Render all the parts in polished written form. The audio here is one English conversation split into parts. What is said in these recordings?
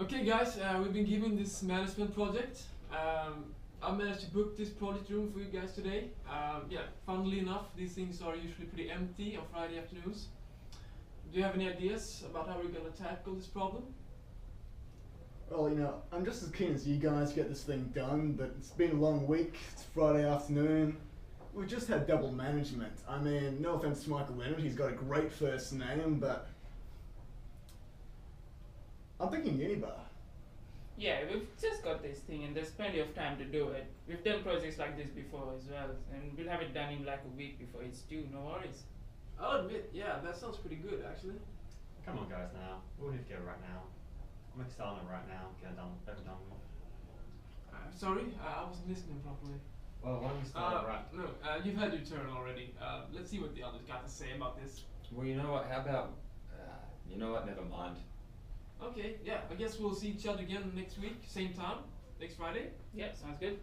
Okay guys, we've been given this management project. I managed to book this project room for you guys today. Yeah, funnily enough, these things are usually pretty empty on Friday afternoons. Do you have any ideas about how we're going to tackle this problem? Well, I'm just as keen as you guys to get this thing done, but it's been a long week, it's Friday afternoon. We just had double management. I mean, no offense to Michael Leonard, he's got a great first name, but I'm thinking Unibar. Yeah, we've just got this thing and there's plenty of time to do it. We've done projects like this before as well, and we'll have it done in like a week before it's due, no worries. I'll admit, yeah, that sounds pretty good actually. Come on guys now, we'll need to go right now. I'll make a start on it right now, get it done, over done with. Sorry, I wasn't listening properly. Well, why don't we start right? No, you've had your turn already. Let's see what the others got to say about this. Well, you know what, how about, you know what, never mind. Okay, yeah, I guess we'll see each other again next week, same time, next Friday. Yeah, sounds good.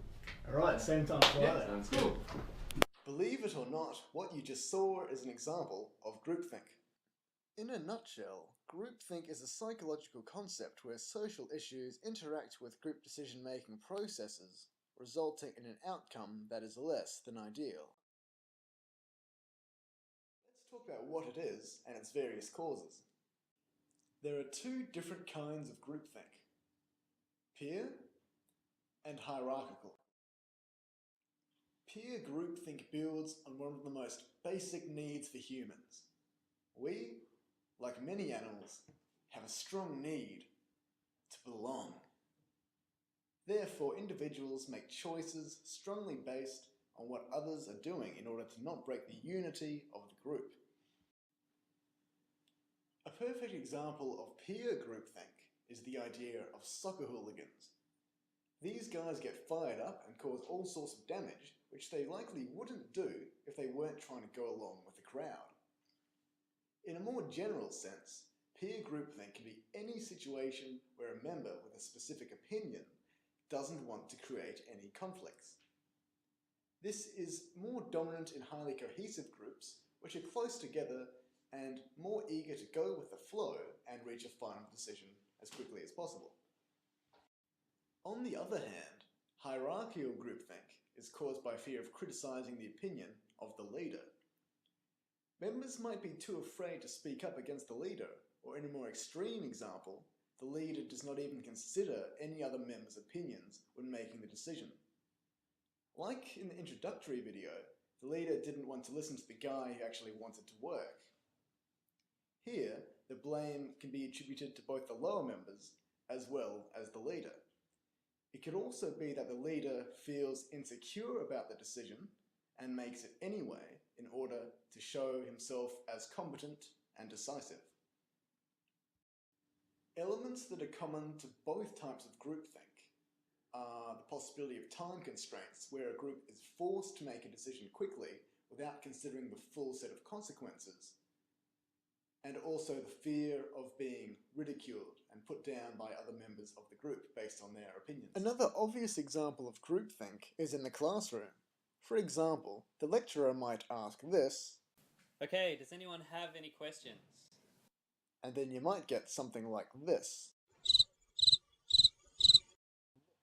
Alright, same time Friday. Sounds Cool. good. Believe it or not, what you just saw is an example of groupthink. In a nutshell, groupthink is a psychological concept where social issues interact with group decision-making processes, resulting in an outcome that is less than ideal. Let's talk about what it is and its various causes. There are two different kinds of groupthink: peer and hierarchical. Peer groupthink builds on one of the most basic needs for humans. We, like many animals, have a strong need to belong. Therefore, individuals make choices strongly based on what others are doing in order to not break the unity of the group. A perfect example of peer groupthink is the idea of soccer hooligans. These guys get fired up and cause all sorts of damage, which they likely wouldn't do if they weren't trying to go along with the crowd. In a more general sense, peer groupthink can be any situation where a member with a specific opinion doesn't want to create any conflicts. This is more dominant in highly cohesive groups, which are close together and more eager to go with the flow and reach a final decision as quickly as possible. On the other hand, hierarchical groupthink is caused by fear of criticizing the opinion of the leader. Members might be too afraid to speak up against the leader, or in a more extreme example, the leader does not even consider any other member's opinions when making the decision. Like in the introductory video, the leader didn't want to listen to the guy who actually wanted to work. Here, the blame can be attributed to both the lower members as well as the leader. It could also be that the leader feels insecure about the decision and makes it anyway in order to show himself as competent and decisive. Elements that are common to both types of groupthink are the possibility of time constraints, where a group is forced to make a decision quickly without considering the full set of consequences, and also the fear of being ridiculed and put down by other members of the group based on their opinions. Another obvious example of groupthink is in the classroom. For example, the lecturer might ask this, Okay, does anyone have any questions? and then you might get something like this.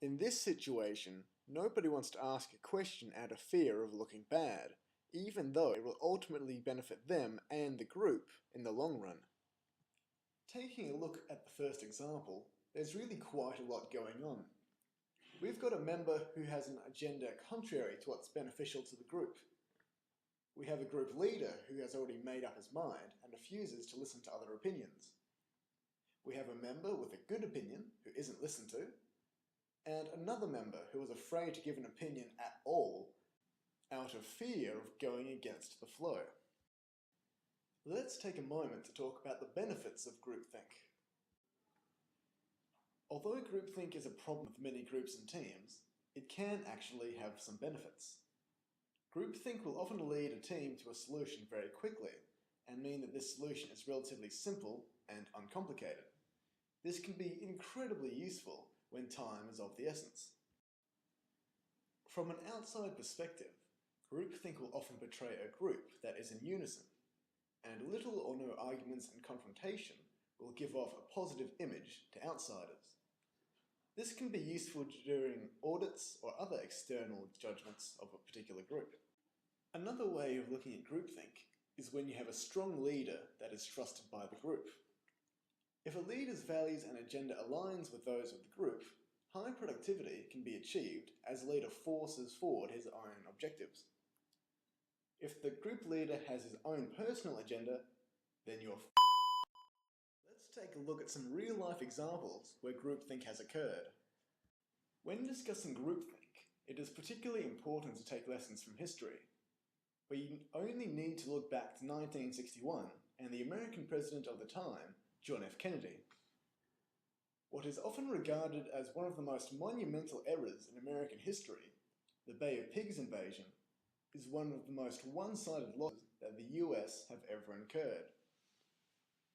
In this situation, nobody wants to ask a question out of fear of looking bad, even though it will ultimately benefit them and the group in the long run. Taking a look at the first example, there's really quite a lot going on. We've got a member who has an agenda contrary to what's beneficial to the group. We have a group leader who has already made up his mind and refuses to listen to other opinions. We have a member with a good opinion who isn't listened to, and another member who is afraid to give an opinion at all out of fear of going against the flow. Let's take a moment to talk about the benefits of groupthink. Although groupthink is a problem with many groups and teams, it can actually have some benefits. Groupthink will often lead a team to a solution very quickly, and mean that this solution is relatively simple and uncomplicated. This can be incredibly useful when time is of the essence. From an outside perspective, groupthink will often portray a group that is in unison, and little or no arguments and confrontation will give off a positive image to outsiders. This can be useful during audits or other external judgments of a particular group. Another way of looking at groupthink is when you have a strong leader that is trusted by the group. If a leader's values and agenda aligns with those of the group, high productivity can be achieved as the leader forces forward his own objectives. If the group leader has his own personal agenda, then you're Let's take a look at some real-life examples where groupthink has occurred. When discussing groupthink, it is particularly important to take lessons from history. We only need to look back to 1961 and the American president of the time, John F. Kennedy. What is often regarded as one of the most monumental errors in American history, the Bay of Pigs invasion, is one of the most one-sided losses that the US have ever incurred.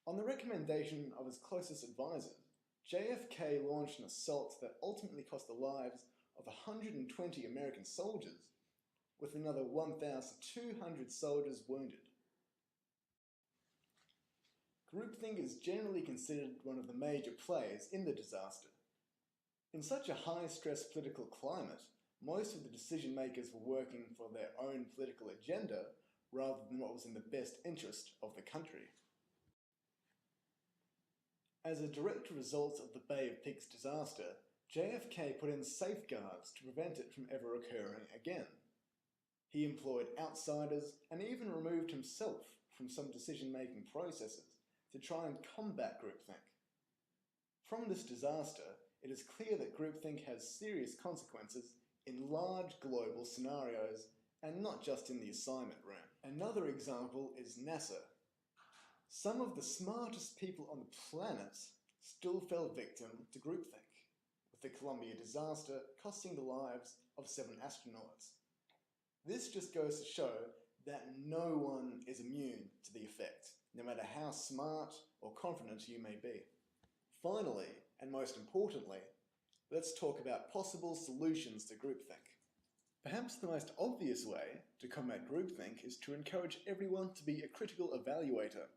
On the recommendation of his closest advisors, JFK launched an assault that ultimately cost the lives of 120 American soldiers, with another 1,200 soldiers wounded. Groupthink is generally considered one of the major players in the disaster. In such a high-stress political climate, most of the decision makers were working for their own political agenda rather than what was in the best interest of the country. As a direct result of the Bay of Pigs disaster, JFK put in safeguards to prevent it from ever occurring again. He employed outsiders and even removed himself from some decision-making processes to try and combat groupthink. From this disaster, it is clear that groupthink has serious consequences in large global scenarios and not just in the assignment room. Another example is NASA. Some of the smartest people on the planet still fell victim to groupthink, with the Columbia disaster costing the lives of 7 astronauts. This just goes to show that no one is immune to the effect, no matter how smart or confident you may be. Finally, and most importantly, let's talk about possible solutions to groupthink. Perhaps the most obvious way to combat groupthink is to encourage everyone to be a critical evaluator,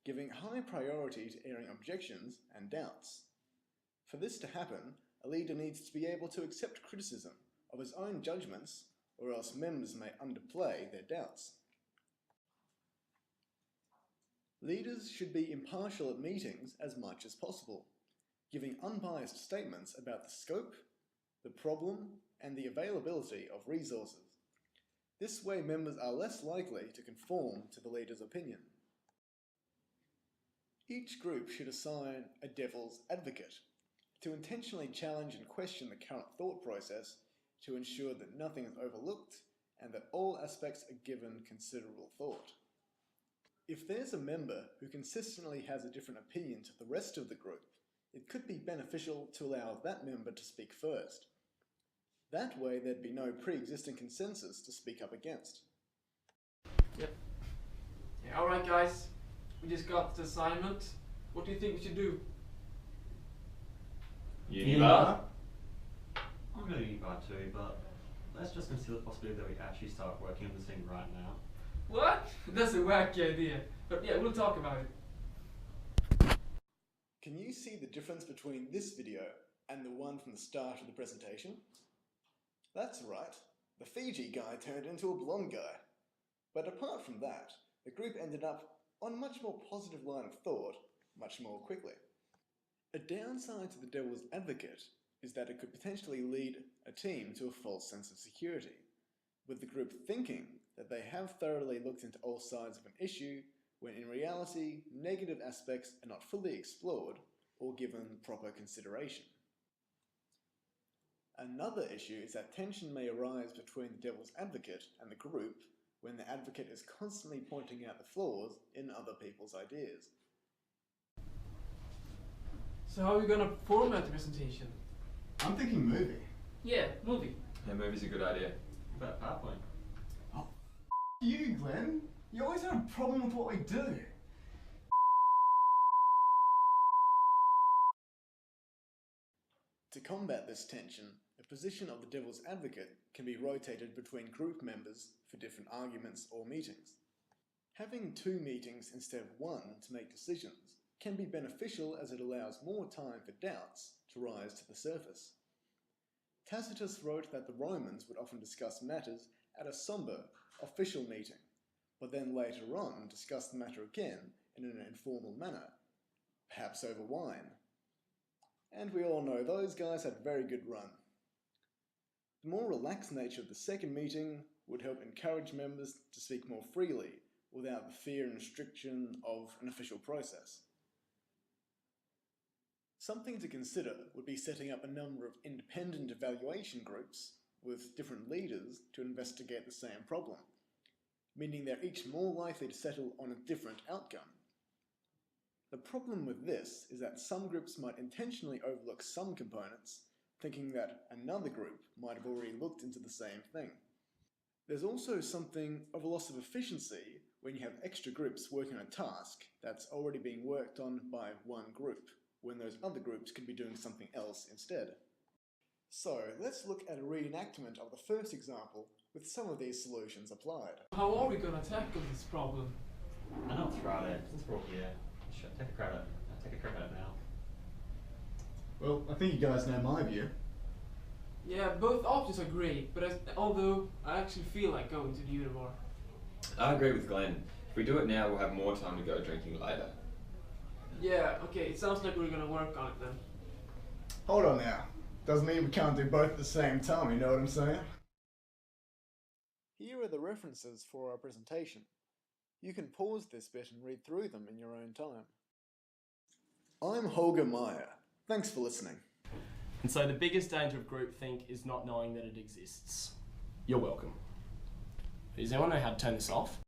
giving high priority to airing objections and doubts. For this to happen, a leader needs to be able to accept criticism of his own judgments, or else members may underplay their doubts. Leaders should be impartial at meetings as much as possible, giving unbiased statements about the scope, the problem, and the availability of resources. This way members are less likely to conform to the leader's opinion. Each group should assign a devil's advocate to intentionally challenge and question the current thought process to ensure that nothing is overlooked and that all aspects are given considerable thought. If there's a member who consistently has a different opinion to the rest of the group, it could be beneficial to allow that member to speak first. That way there'd be no pre-existing consensus to speak up against. Yep. Yeah, alright guys, we just got the assignment. What do you think we should do? Unibar? I'm going to Unibar too, but let's just consider the possibility that we actually start working on this thing right now. What? That's a wacky idea. But yeah, we'll talk about it. Can you see the difference between this video and the one from the start of the presentation? That's right, the Fiji guy turned into a blonde guy. But apart from that, the group ended up on a much more positive line of thought much more quickly. A downside to the devil's advocate is that it could potentially lead a team to a false sense of security, with the group thinking that they have thoroughly looked into all sides of an issue, when in reality, negative aspects are not fully explored or given proper consideration. Another issue is that tension may arise between the devil's advocate and the group when the advocate is constantly pointing out the flaws in other people's ideas. So how are we gonna format the presentation? I'm thinking movie. Yeah, movie. Yeah, movie's a good idea. What about PowerPoint? Oh, you, Glenn. You always have a problem with what we do. To combat this tension, the position of the devil's advocate can be rotated between group members for different arguments or meetings. Having 2 meetings instead of 1 to make decisions can be beneficial as it allows more time for doubts to rise to the surface. Tacitus wrote that the Romans would often discuss matters at a sombre, official meeting, but then later on discuss the matter again in an informal manner, perhaps over wine. And we all know those guys had a very good run. The more relaxed nature of the second meeting would help encourage members to speak more freely without the fear and restriction of an official process. Something to consider would be setting up a number of independent evaluation groups with different leaders to investigate the same problem, meaning they're each more likely to settle on a different outcome. The problem with this is that some groups might intentionally overlook some components, thinking that another group might have already looked into the same thing. There's also something of a loss of efficiency when you have extra groups working on a task that's already being worked on by one group, when those other groups could be doing something else instead. So let's look at a reenactment of the first example with some of these solutions applied. How are we gonna tackle this problem? I know it's Friday, since we're all here. Take a credit. Take a credit now. Well, I think you guys know my view. Yeah, both options are great, but although I actually feel like going to the Unibar. I agree with Glenn. If we do it now, we'll have more time to go drinking later. Yeah, okay, it sounds like we're gonna work on it then. Hold on now. Doesn't mean we can't do both at the same time, you know what I'm saying? Here are the references for our presentation. You can pause this bit and read through them in your own time. I'm Holger Meyer. Thanks for listening. And so the biggest danger of groupthink is not knowing that it exists. You're welcome. Does anyone know how to turn this off?